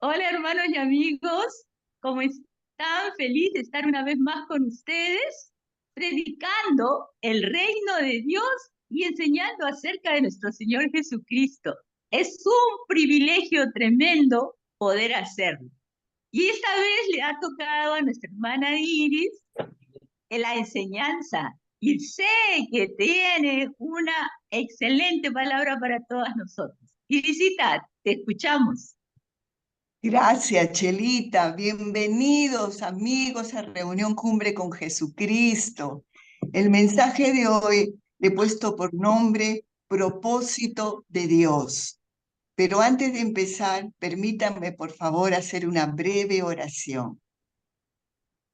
Hola hermanos y amigos, ¿cómo están? Feliz de estar una vez más con ustedes, predicando el reino de Dios y enseñando acerca de nuestro Señor Jesucristo. Es un privilegio tremendo poder hacerlo. Y esta vez le ha tocado a nuestra hermana Iris en la enseñanza y sé que tiene una excelente palabra para todas nosotros. Irisita, te escuchamos. Gracias, Chelita. Bienvenidos, amigos, a Reunión Cumbre con Jesucristo. El mensaje de hoy le he puesto por nombre Propósito de Dios. Pero antes de empezar, permítanme, por favor, hacer una breve oración.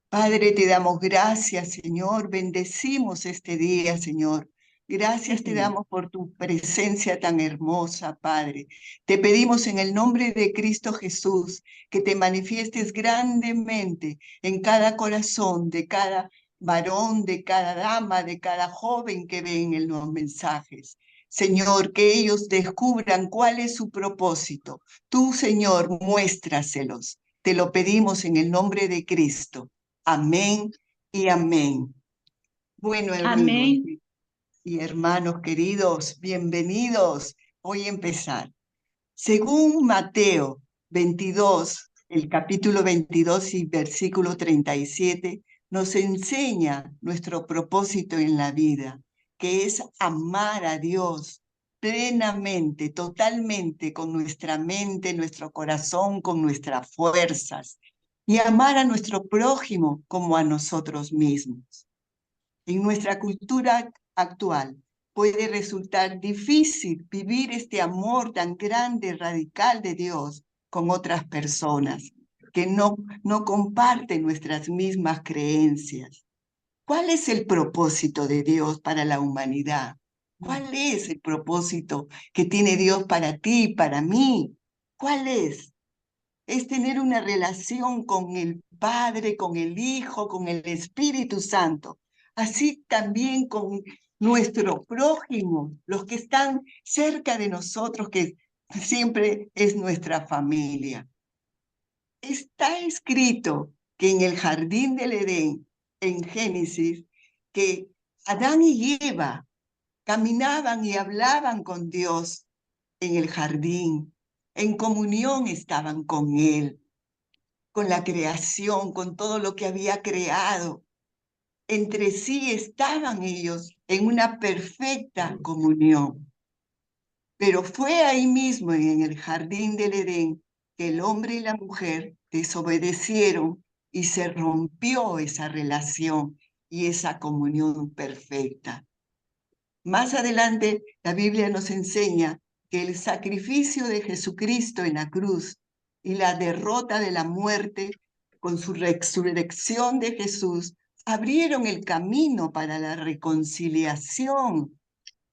Padre, te damos gracias, Señor. Bendecimos este día, Señor. Sí, Gracias te Señor. damos por tu presencia tan hermosa, Padre. Te pedimos en el nombre de Cristo Jesús que te manifiestes grandemente en cada corazón de cada varón, de cada dama, de cada joven que ven en los mensajes. Señor, que ellos descubran cuál es su propósito. Tú, Señor, muéstraselos. Te lo pedimos en el nombre de Cristo. Amén y amén. Bueno, amigos Amén. y hermanos queridos, bienvenidos. Voy a empezar. Según Mateo 22, el capítulo 22 y versículo 37, nos enseña nuestro propósito en la vida, que es amar a Dios plenamente, totalmente, con nuestra mente, nuestro corazón, con nuestras fuerzas, y amar a nuestro prójimo como a nosotros mismos. En nuestra cultura actual puede resultar difícil vivir este amor tan grande, radical de Dios con otras personas que no comparten nuestras mismas creencias. ¿Cuál es el propósito de Dios para la humanidad? ¿Cuál es el propósito que tiene Dios para ti y para mí? ¿Cuál es? Es tener una relación con el Padre, con el Hijo, con el Espíritu Santo, así también con nuestro prójimo, los que están cerca de nosotros, que siempre es nuestra familia. Está escrito que en el jardín del Edén, en Génesis, que Adán y Eva caminaban y hablaban con Dios en el jardín, en comunión estaban con Él, con la creación, con todo lo que había creado. Entre sí estaban ellos en una perfecta comunión. Pero fue ahí mismo, en el jardín del Edén, que el hombre y la mujer desobedecieron y se rompió esa relación y esa comunión perfecta. Más adelante, la Biblia nos enseña que el sacrificio de Jesucristo en la cruz y la derrota de la muerte con su resurrección de Jesús abrieron el camino para la reconciliación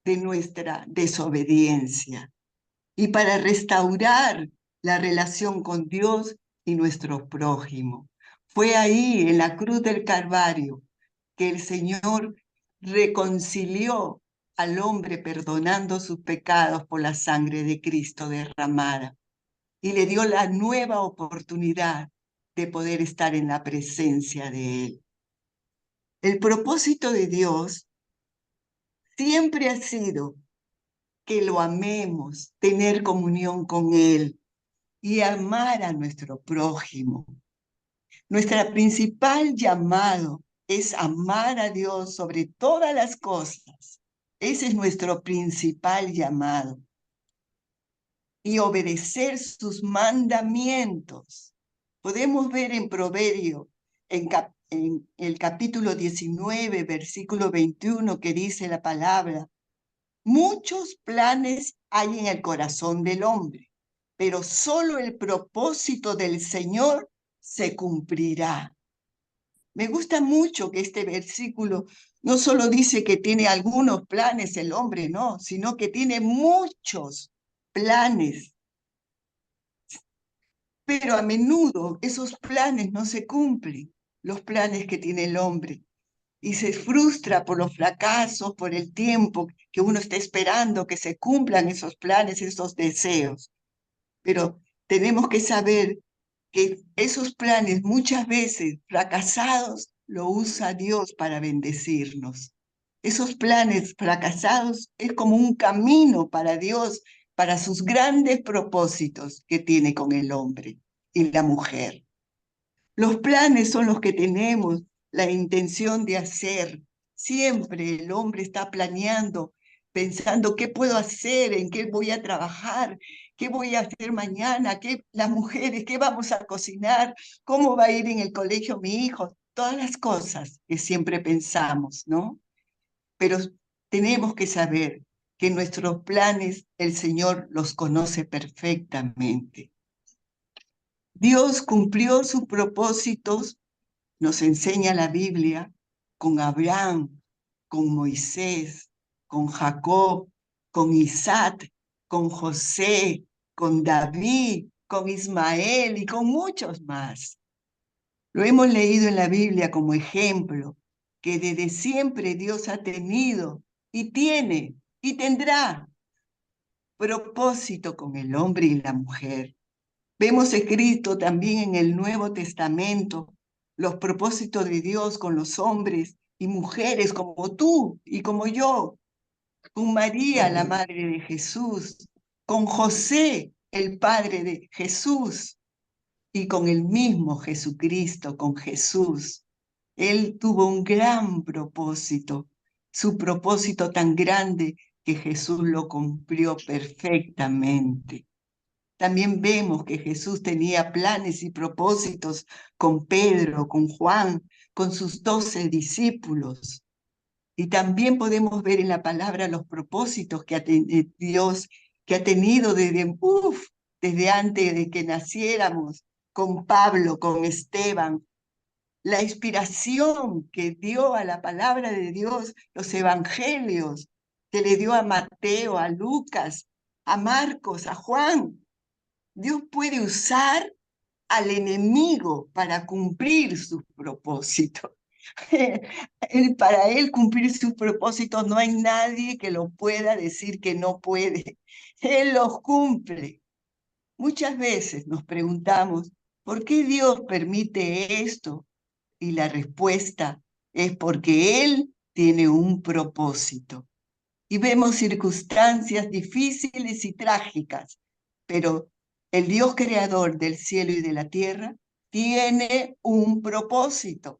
de nuestra desobediencia y para restaurar la relación con Dios y nuestro prójimo. Fue ahí, en la cruz del Calvario, que el Señor reconcilió al hombre perdonando sus pecados por la sangre de Cristo derramada y le dio la nueva oportunidad de poder estar en la presencia de Él. El propósito de Dios siempre ha sido que lo amemos, tener comunión con Él y amar a nuestro prójimo. Nuestra principal llamado es amar a Dios sobre todas las cosas. Ese es nuestro principal llamado. Y obedecer sus mandamientos. Podemos ver en Proverbio, en el capítulo 19, versículo 21, que dice la palabra: muchos planes hay en el corazón del hombre, pero solo el propósito del Señor se cumplirá. Me gusta mucho que este versículo no solo dice que tiene algunos planes el hombre, no, sino que tiene muchos planes, pero a menudo esos planes no se cumplen, los planes que tiene el hombre, y se frustra por los fracasos, por el tiempo que uno está esperando que se cumplan esos planes, esos deseos. Pero tenemos que saber que esos planes muchas veces fracasados lo usa Dios para bendecirnos. Esos planes fracasados es como un camino para Dios, para sus grandes propósitos que tiene con el hombre y la mujer. Los planes son los que tenemos la intención de hacer. Siempre el hombre está planeando, pensando qué puedo hacer, en qué voy a trabajar, qué voy a hacer mañana, las mujeres, qué vamos a cocinar, cómo va a ir en el colegio mi hijo, todas las cosas que siempre pensamos, ¿no? Pero tenemos que saber que nuestros planes el Señor los conoce perfectamente. Dios cumplió sus propósitos, nos enseña la Biblia, con Abraham, con Moisés, con Jacob, con Isaac, con José, con David, con Ismael y con muchos más. Lo hemos leído en la Biblia como ejemplo, que desde siempre Dios ha tenido y tiene y tendrá propósito con el hombre y la mujer. Vemos escrito también en el Nuevo Testamento los propósitos de Dios con los hombres y mujeres como tú y como yo, con María, la madre de Jesús, con José, el padre de Jesús, y con el mismo Jesucristo, con Jesús. Él tuvo un gran propósito, su propósito tan grande que Jesús lo cumplió perfectamente. También vemos que Jesús tenía planes y propósitos con Pedro, con Juan, con sus 12 discípulos. Y también podemos ver en la palabra los propósitos que Dios que ha tenido desde antes de que naciéramos, con Pablo, con Esteban, la inspiración que dio a la palabra de Dios, los evangelios, que le dio a Mateo, a Lucas, a Marcos, a Juan. Dios puede usar al enemigo para cumplir sus propósitos. Para él cumplir sus propósitos no hay nadie que lo pueda decir que no puede. Él los cumple. Muchas veces nos preguntamos, ¿por qué Dios permite esto? Y la respuesta es porque Él tiene un propósito. Y vemos circunstancias difíciles y trágicas, pero el Dios creador del cielo y de la tierra tiene un propósito.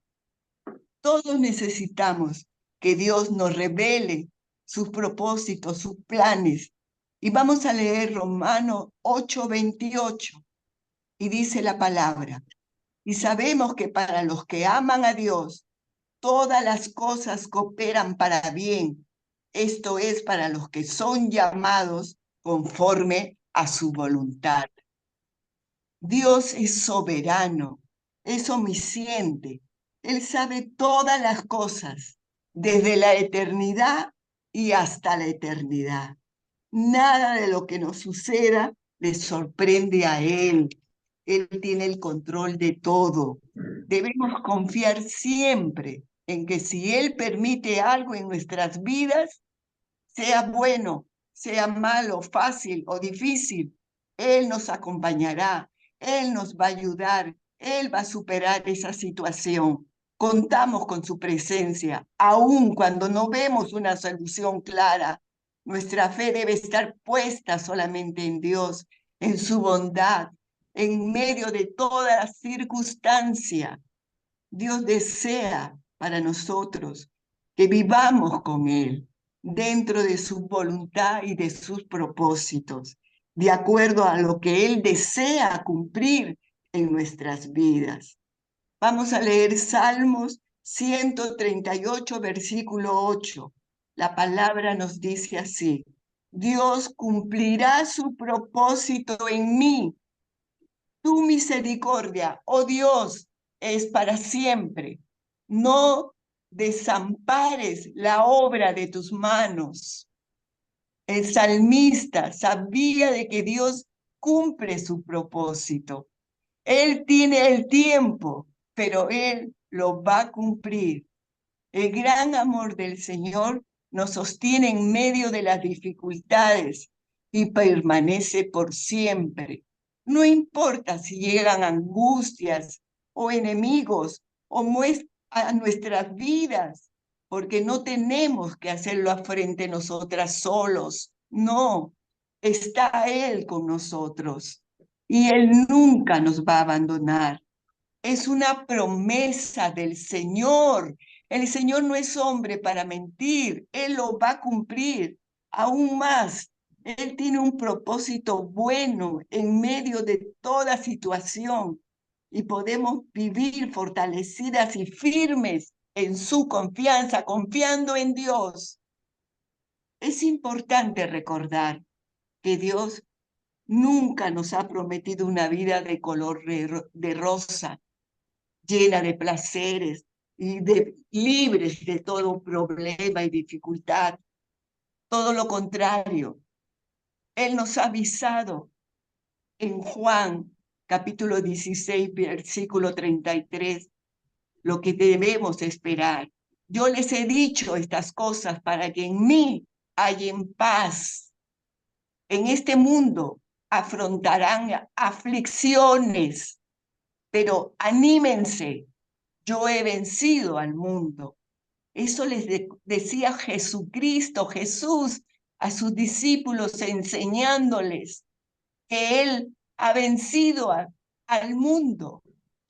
Todos necesitamos que Dios nos revele sus propósitos, sus planes. Y vamos a leer Romanos 8:28 y dice la palabra. Y sabemos que para los que aman a Dios, todas las cosas cooperan para bien. Esto es para los que son llamados conforme a su voluntad. Dios es soberano, es omnisciente. Él sabe todas las cosas, desde la eternidad y hasta la eternidad. Nada de lo que nos suceda le sorprende a Él. Él tiene el control de todo. Debemos confiar siempre en que si Él permite algo en nuestras vidas, sea bueno, sea malo, fácil o difícil, Él nos acompañará, Él nos va a ayudar, Él va a superar esa situación. Contamos con su presencia, aun cuando no vemos una solución clara. Nuestra fe debe estar puesta solamente en Dios, en su bondad, en medio de toda circunstancia. Dios desea para nosotros que vivamos con Él dentro de su voluntad y de sus propósitos, de acuerdo a lo que Él desea cumplir en nuestras vidas. Vamos a leer Salmos 138, versículo 8. La palabra nos dice así: Dios cumplirá su propósito en mí. Tu misericordia, oh Dios, es para siempre. No desampares la obra de tus manos. El salmista sabía de que Dios cumple su propósito. Él tiene el tiempo, pero Él lo va a cumplir. El gran amor del Señor nos sostiene en medio de las dificultades y permanece por siempre. No importa si llegan angustias o enemigos o a nuestras vidas, porque no tenemos que hacerlo a frente nosotras solos. No, está Él con nosotros y Él nunca nos va a abandonar. Es una promesa del Señor. El Señor no es hombre para mentir. Él lo va a cumplir. Aún más, Él tiene un propósito bueno en medio de toda situación y podemos vivir fortalecidas y firmes en su confianza, confiando en Dios. Es importante recordar que Dios nunca nos ha prometido una vida de color de rosa, llena de placeres y libres de todo problema y dificultad. Todo lo contrario, Él nos ha avisado en Juan capítulo 16, versículo 33, lo que debemos esperar. Yo les he dicho estas cosas para que en mí hayan paz. En este mundo afrontarán aflicciones, pero anímense, yo he vencido al mundo. Eso decía Jesucristo, Jesús, a sus discípulos, enseñándoles que Él ha vencido al mundo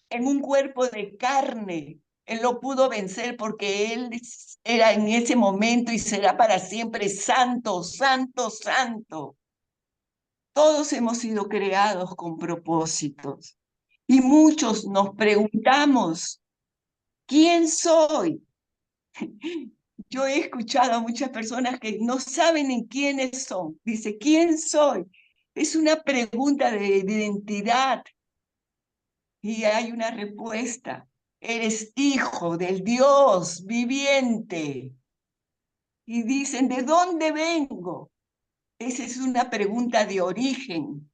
en un cuerpo de carne. Él lo pudo vencer porque Él era en ese momento y será para siempre santo, santo, santo. Todos hemos sido creados con propósitos y muchos nos preguntamos, ¿quién soy? Yo he escuchado a muchas personas que no saben en quiénes son. Dice, ¿quién soy? Es una pregunta de identidad y hay una respuesta. Eres hijo del Dios viviente. Y dicen, ¿de dónde vengo? Esa es una pregunta de origen.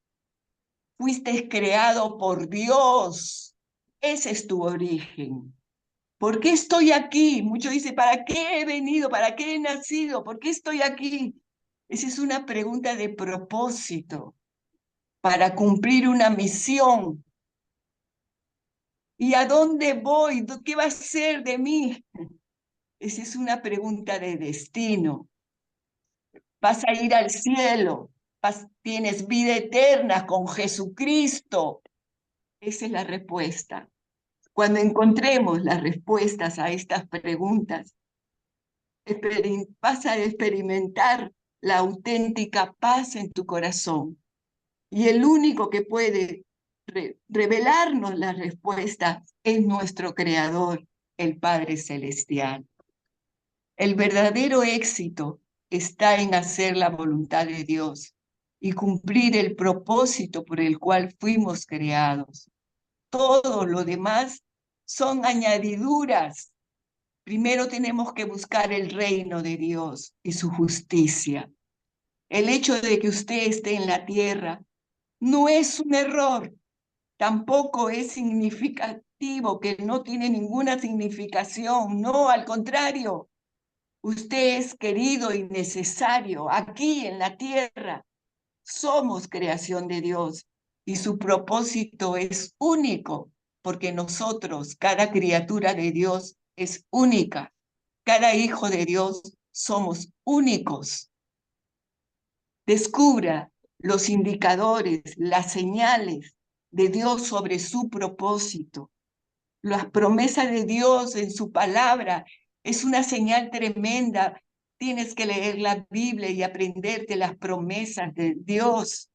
Fuiste creado por Dios. Ese es tu origen. ¿Por qué estoy aquí? Muchos dicen, ¿para qué he venido? ¿Para qué he nacido? ¿Por qué estoy aquí? Esa es una pregunta de propósito, para cumplir una misión. ¿Y a dónde voy? ¿Qué va a ser de mí? Esa es una pregunta de destino. ¿Vas a ir al cielo? ¿Tienes vida eterna con Jesucristo? Esa es la respuesta. Cuando encontremos las respuestas a estas preguntas, vas a experimentar la auténtica paz en tu corazón. Y el único que puede revelarnos la respuesta es nuestro Creador, el Padre Celestial. El verdadero éxito está en hacer la voluntad de Dios y cumplir el propósito por el cual fuimos creados. Todo lo demás son añadiduras. Primero tenemos que buscar el reino de Dios y su justicia. El hecho de que usted esté en la tierra no es un error, tampoco es significativo, que no tiene ninguna significación. No, al contrario, usted es querido y necesario aquí en la tierra. Somos creación de Dios y su propósito es único, porque nosotros, cada criatura de Dios es única. Cada hijo de Dios somos únicos. Descubra los indicadores, las señales de Dios sobre su propósito. Las promesas de Dios en su palabra es una señal tremenda. Tienes que leer la Biblia y aprenderte las promesas de Dios.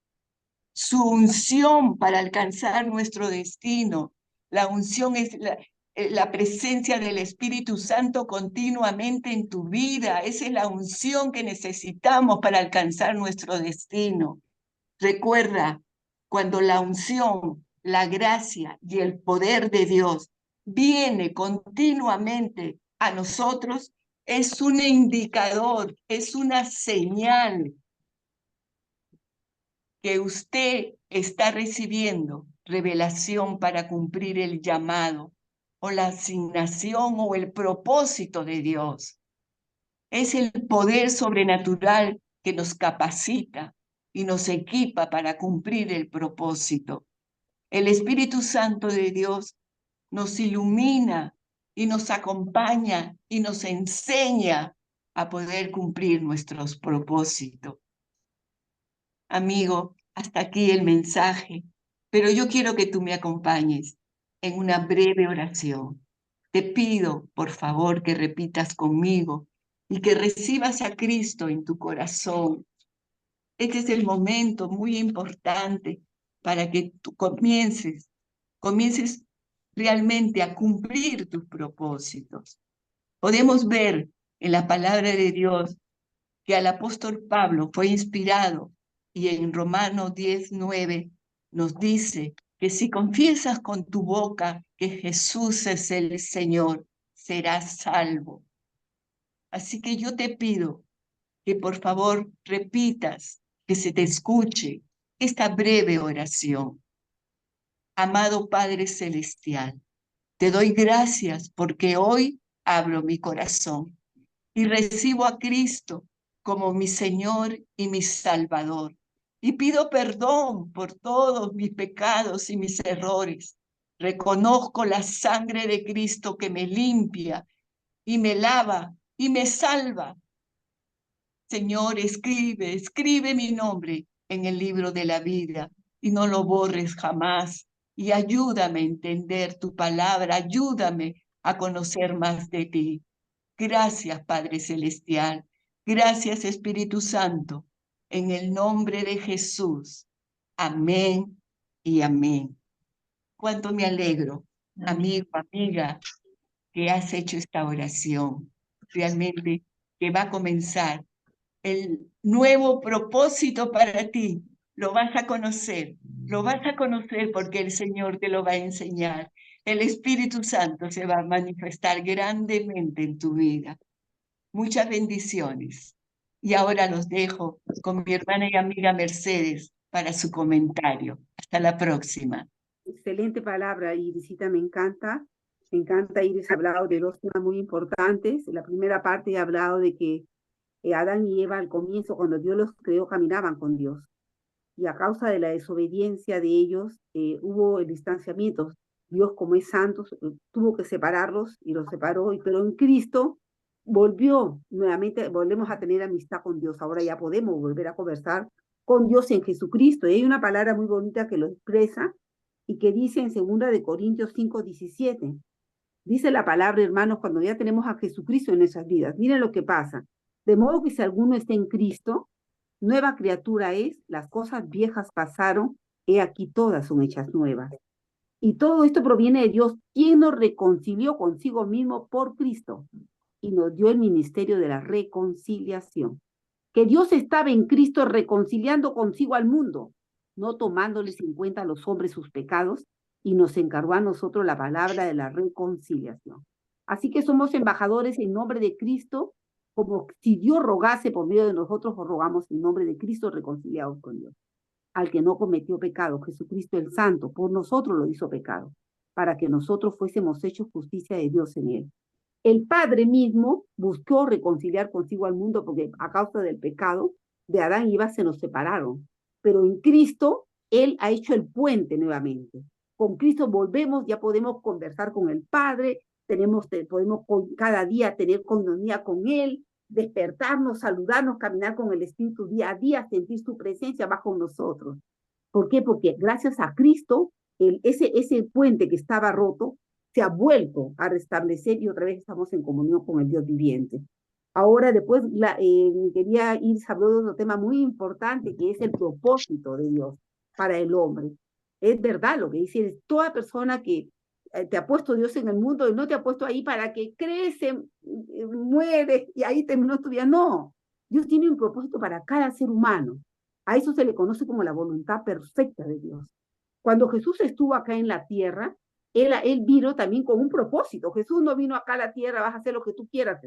Su unción para alcanzar nuestro destino. La unción es la presencia del Espíritu Santo continuamente en tu vida. Esa es la unción que necesitamos para alcanzar nuestro destino. Recuerda, cuando la unción, la gracia y el poder de Dios viene continuamente a nosotros, es un indicador, es una señal que usted está recibiendo revelación para cumplir el llamado o la asignación o el propósito de Dios. Es el poder sobrenatural que nos capacita y nos equipa para cumplir el propósito. El Espíritu Santo de Dios nos ilumina y nos acompaña y nos enseña a poder cumplir nuestros propósitos. Amigo, hasta aquí el mensaje, pero yo quiero que tú me acompañes en una breve oración. Te pido, por favor, que repitas conmigo y que recibas a Cristo en tu corazón. Este es el momento muy importante para que tú comiences realmente a cumplir tus propósitos. Podemos ver en la palabra de Dios que al apóstol Pablo fue inspirado y en Romanos 10:9 nos dice que si confiesas con tu boca que Jesús es el Señor, serás salvo. Así que yo te pido que por favor repitas, que se te escuche esta breve oración. Amado Padre Celestial, te doy gracias porque hoy abro mi corazón y recibo a Cristo como mi Señor y mi Salvador. Y pido perdón por todos mis pecados y mis errores. Reconozco la sangre de Cristo que me limpia y me lava y me salva. Señor, escribe mi nombre en el libro de la vida y no lo borres jamás. Y ayúdame a entender tu palabra, ayúdame a conocer más de ti. Gracias, Padre Celestial. Gracias, Espíritu Santo. En el nombre de Jesús. Amén y amén. Cuánto me alegro, amigo, amiga, que has hecho esta oración. Realmente que va a comenzar el nuevo propósito para ti. Lo vas a conocer porque el Señor te lo va a enseñar. El Espíritu Santo se va a manifestar grandemente en tu vida. Muchas bendiciones. Y ahora los dejo con mi hermana y amiga Mercedes para su comentario. Hasta la próxima. Excelente palabra, Irisita, me encanta. Me encanta, Iris, ha hablado de dos temas muy importantes. En la primera parte ha hablado de que Adán y Eva al comienzo, cuando Dios los creó, caminaban con Dios. Y a causa de la desobediencia de ellos, hubo el distanciamiento. Dios, como es santo, tuvo que separarlos y los separó, pero en Cristo volvió nuevamente, volvemos a tener amistad con Dios. Ahora ya podemos volver a conversar con Dios en Jesucristo. Y hay una palabra muy bonita que lo expresa y que dice en 2 Corintios 5:17. Dice la palabra, hermanos, cuando ya tenemos a Jesucristo en nuestras vidas. Miren lo que pasa. De modo que si alguno está en Cristo, nueva criatura es, las cosas viejas pasaron, he aquí todas son hechas nuevas. Y todo esto proviene de Dios, quien nos reconcilió consigo mismo por Cristo y nos dio el ministerio de la reconciliación. Que Dios estaba en Cristo reconciliando consigo al mundo, no tomándoles en cuenta a los hombres sus pecados, y nos encargó a nosotros la palabra de la reconciliación. Así que somos embajadores en nombre de Cristo, como si Dios rogase por medio de nosotros, o rogamos en nombre de Cristo reconciliados con Dios. Al que no cometió pecado, Jesucristo el Santo, por nosotros lo hizo pecado, para que nosotros fuésemos hechos justicia de Dios en él. El Padre mismo buscó reconciliar consigo al mundo porque a causa del pecado de Adán y Eva se nos separaron. Pero en Cristo, Él ha hecho el puente nuevamente. Con Cristo volvemos, ya podemos conversar con el Padre, podemos cada día tener comunión con Él, despertarnos, saludarnos, caminar con el Espíritu día a día, sentir su presencia bajo nosotros. ¿Por qué? Porque gracias a Cristo, ese puente que estaba roto, se ha vuelto a restablecer y otra vez estamos en comunión con el Dios viviente. Ahora, después, quería ir hablando de otro tema muy importante, que es el propósito de Dios para el hombre. Es verdad lo que dice, toda persona que te ha puesto Dios en el mundo y no te ha puesto ahí para que crece, muere y ahí terminó tu vida. No, Dios tiene un propósito para cada ser humano. A eso se le conoce como la voluntad perfecta de Dios. Cuando Jesús estuvo acá en la tierra, él vino también con un propósito. Jesús no vino acá a la tierra, vas a hacer lo que tú quieras.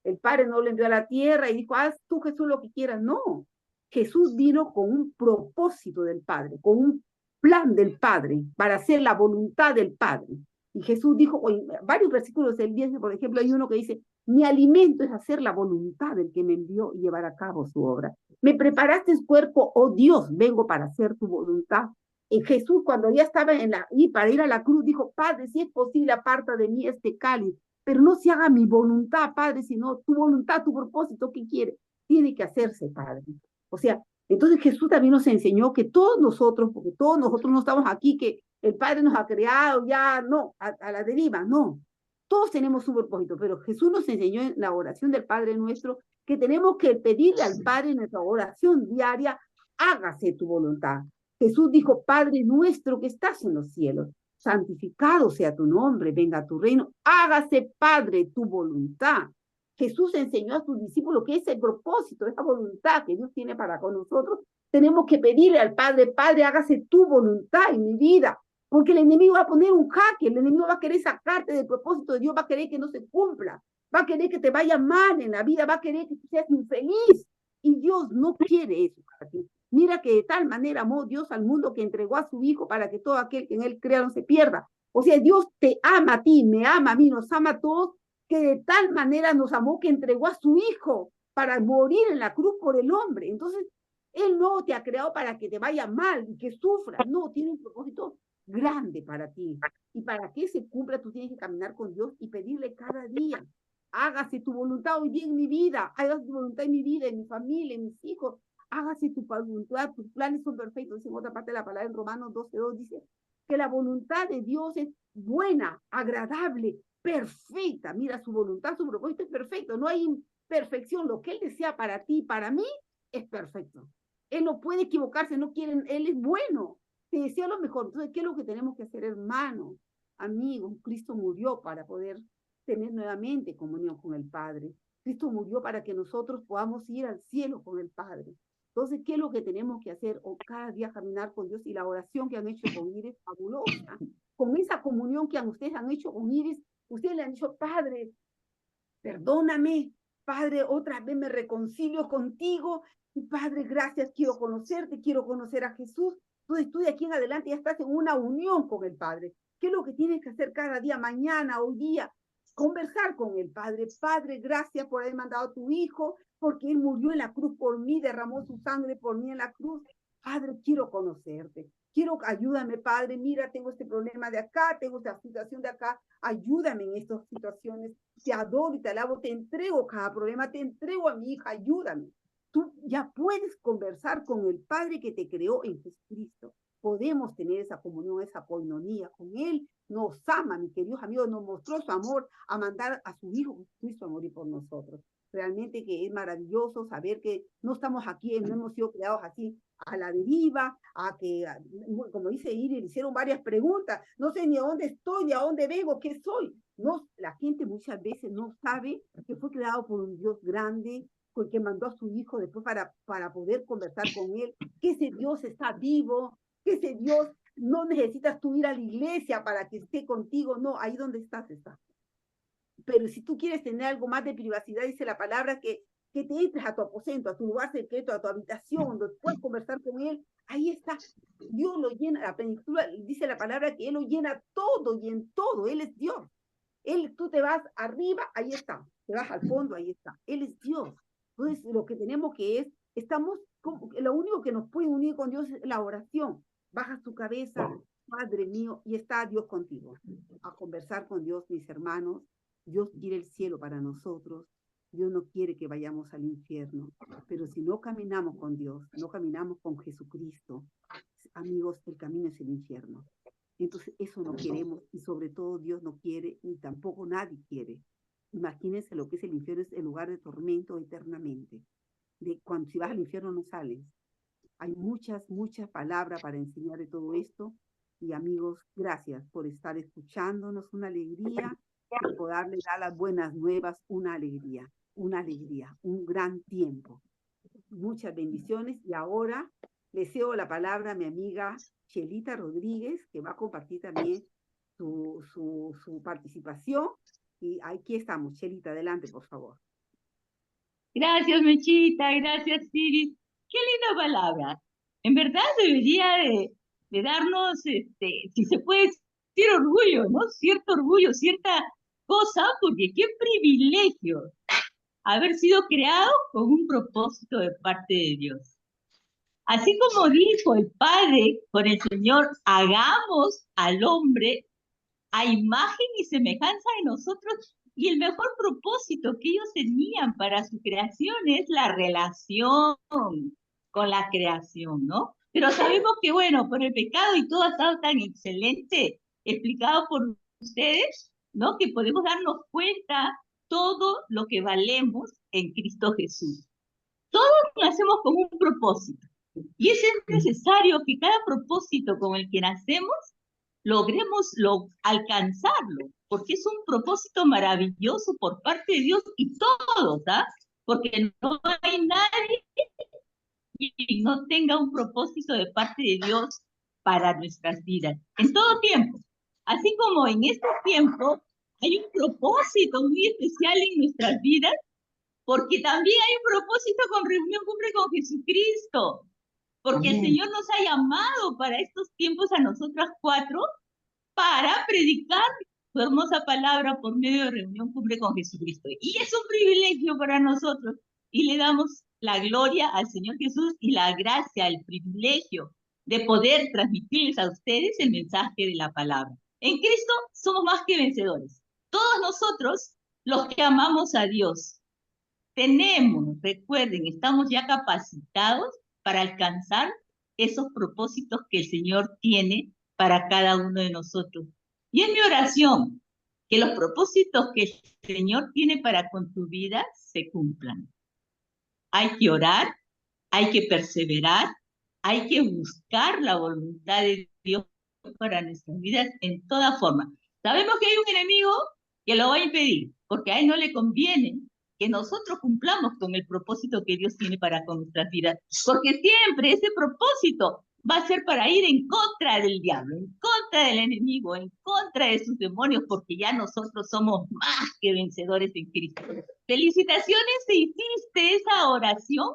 El Padre no lo envió a la tierra y dijo, haz tú, Jesús, lo que quieras. No, Jesús vino con un propósito del Padre, con un plan del Padre, para hacer la voluntad del Padre. Y Jesús dijo, en varios versículos del 10, por ejemplo, hay uno que dice, Mi alimento es hacer la voluntad del que me envió y llevar a cabo su obra. Me preparaste el cuerpo, oh Dios, vengo para hacer tu voluntad. Y Jesús, cuando ya estaba y para ir a la cruz, dijo, Padre, si es posible, aparta de mí este cáliz, pero no se haga mi voluntad, Padre, sino tu voluntad, tu propósito, ¿qué quiere? Tiene que hacerse, Padre. O sea, entonces Jesús también nos enseñó que todos nosotros, porque todos nosotros no estamos aquí, que el Padre nos ha creado, ya no, a la deriva, no. Todos tenemos un propósito, pero Jesús nos enseñó en la oración del Padre Nuestro que tenemos que pedirle al Padre en nuestra oración diaria, hágase tu voluntad. Jesús dijo, Padre Nuestro que estás en los cielos, santificado sea tu nombre, venga a tu reino, hágase, Padre, tu voluntad. Jesús enseñó a sus discípulos que ese propósito, esa voluntad que Dios tiene para con nosotros, tenemos que pedirle al Padre, Padre, hágase tu voluntad en mi vida, porque el enemigo va a poner un jaque, el enemigo va a querer sacarte del propósito de Dios, va a querer que no se cumpla, va a querer que te vaya mal en la vida, va a querer que tú seas infeliz, y Dios no quiere eso para ti. Mira que de tal manera amó Dios al mundo que entregó a su Hijo para que todo aquel que en él crea no se pierda. O sea, Dios te ama a ti, me ama a mí, nos ama a todos, que de tal manera nos amó que entregó a su Hijo para morir en la cruz por el hombre. Entonces, Él no te ha creado para que te vaya mal y que sufras, no, tiene un propósito grande para ti. Y para que se cumpla, tú tienes que caminar con Dios y pedirle cada día, hágase tu voluntad hoy día en mi vida, hágase tu voluntad en mi vida, en mi familia, en mis hijos, hágase tu voluntad, tus planes son perfectos. En otra parte de la palabra en Romanos 12:2 dice que la voluntad de Dios es buena, agradable, perfecta. Mira, su voluntad, su propósito es perfecto, no hay imperfección. Lo que Él desea para ti, para mí, es perfecto. Él no puede equivocarse, no quiere, Él es bueno, te desea lo mejor. Entonces, ¿qué es lo que tenemos que hacer, hermanos, amigos? Cristo murió para poder tener nuevamente comunión con el Padre. Cristo murió para que nosotros podamos ir al cielo con el Padre. Entonces, ¿qué es lo que tenemos que hacer? O cada día caminar con Dios, y la oración que han hecho con Iris es fabulosa. Con esa comunión que ustedes han hecho con Iris, ustedes le han dicho, Padre, perdóname, Padre, otra vez me reconcilio contigo, y Padre, gracias, quiero conocerte, quiero conocer a Jesús. Entonces tú de aquí en adelante ya estás en una unión con el Padre. ¿Qué es lo que tienes que hacer cada día, mañana, hoy día? Conversar con el Padre. Padre, gracias por haber mandado a tu Hijo, porque Él murió en la cruz por mí, derramó su sangre por mí en la cruz. Padre, quiero conocerte. Ayúdame, Padre, mira, tengo este problema de acá, tengo esta situación de acá, ayúdame en estas situaciones, te adoro y te alabo, te entrego cada problema, te entrego a mi hija, ayúdame. Tú ya puedes conversar con el Padre que te creó en Jesucristo. Podemos tener esa comunión, esa coinonía con Él. Nos ama, mi queridos amigos, nos mostró su amor a mandar a su Hijo Jesucristo a morir por nosotros. Realmente que es maravilloso saber que no estamos aquí, no hemos sido creados así a la deriva, como dice Iris, le hicieron varias preguntas, no sé ni a dónde estoy, ni a dónde vengo, qué soy. No, la gente muchas veces no sabe que fue creado por un Dios grande, que mandó a su Hijo después para poder conversar con Él, que ese Dios está vivo, que ese Dios no necesitas tú ir a la iglesia para que esté contigo, no, ahí donde estás, está. Pero si tú quieres tener algo más de privacidad, dice la palabra que te entres a tu aposento, a tu lugar secreto, a tu habitación, donde puedes conversar con Él, ahí está. Dios lo llena, la plenitud, dice la palabra que Él lo llena todo y en todo, Él es Dios. Tú te vas arriba, ahí está, te vas al fondo, ahí está. Él es Dios. Entonces, lo que tenemos que lo único que nos puede unir con Dios es la oración. Baja tu cabeza, Padre mío, y está Dios contigo. A conversar con Dios, mis hermanos. Dios quiere el cielo para nosotros. Dios no quiere que vayamos al infierno. Pero si no caminamos con Dios, no caminamos con Jesucristo, amigos, el camino es el infierno. Entonces eso no queremos, y sobre todo Dios no quiere, ni tampoco nadie quiere. Imagínense lo que es el infierno, es el lugar de tormento eternamente. Si vas al infierno no sales. Hay muchas palabras para enseñar de todo esto. Y amigos, gracias por estar escuchándonos, una alegría, por poderle dar las buenas nuevas, una alegría, un gran tiempo. Muchas bendiciones, y ahora le cedo la palabra a mi amiga Chelita Rodríguez, que va a compartir también su participación. Y aquí estamos. Chelita, adelante, por favor. Gracias, Mechita, gracias, Iris. Qué linda palabra. En verdad debería de darnos, si se puede decir, orgullo, ¿no? Cierto orgullo, cierta cosa, porque qué privilegio haber sido creado con un propósito de parte de Dios. Así como dijo el Padre con el Señor, hagamos al hombre a imagen y semejanza de nosotros, y el mejor propósito que ellos tenían para su creación es la relación con la creación, ¿no? Pero sabemos que, bueno, por el pecado y todo ha estado tan excelente, explicado por ustedes, ¿no? Que podemos darnos cuenta todo lo que valemos en Cristo Jesús. Todos nacemos con un propósito. Y es necesario que cada propósito con el que nacemos logremos alcanzarlo, porque es un propósito maravilloso por parte de Dios y todos, ¿ah? Porque no hay nadie que no tenga un propósito de parte de Dios para nuestras vidas, en todo tiempo. Así como en este tiempo hay un propósito muy especial en nuestras vidas, porque también hay un propósito con Reunión Cumbre con Jesucristo, porque el Señor nos ha llamado para estos tiempos a nosotras cuatro para predicar su hermosa palabra por medio de Reunión Cumbre con Jesucristo. Y es un privilegio para nosotros. Y le damos la gloria al Señor Jesús y la gracia, el privilegio de poder transmitirles a ustedes el mensaje de la palabra. En Cristo somos más que vencedores. Todos nosotros, los que amamos a Dios, recuerden, estamos ya capacitados para alcanzar esos propósitos que el Señor tiene para cada uno de nosotros. Y es mi oración que los propósitos que el Señor tiene para con tu vida se cumplan. Hay que orar, hay que perseverar, hay que buscar la voluntad de Dios para nuestras vidas en toda forma. Sabemos que hay un enemigo que lo va a impedir, porque a él no le conviene que nosotros cumplamos con el propósito que Dios tiene para con nuestras vidas, porque siempre ese propósito va a ser para ir en contra del diablo, en contra del enemigo, en contra de sus demonios, porque ya nosotros somos más que vencedores en Cristo. Felicitaciones si hiciste esa oración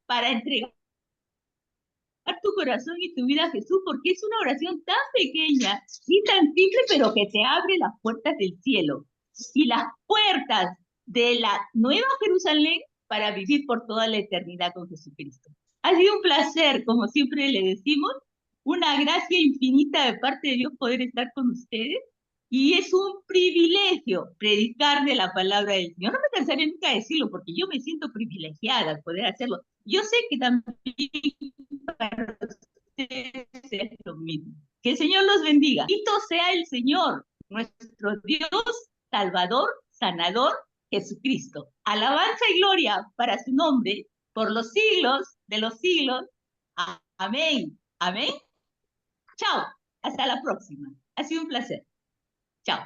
para entregar tu corazón y tu vida a Jesús, porque es una oración tan pequeña y tan simple, pero que te abre las puertas del cielo y las puertas de la nueva Jerusalén para vivir por toda la eternidad con Jesucristo. Ha sido un placer, como siempre le decimos, una gracia infinita de parte de Dios poder estar con ustedes, y es un privilegio predicar de la palabra del Señor. No me cansaré nunca de decirlo, porque yo me siento privilegiada al poder hacerlo. Yo sé que también para ustedes es lo mismo. Que el Señor los bendiga. Bendito sea el Señor, nuestro Dios, Salvador, Sanador, Jesucristo. Alabanza y gloria para su nombre por los siglos de los siglos. Amén. Amén. Chao. Hasta la próxima. Ha sido un placer. Chao.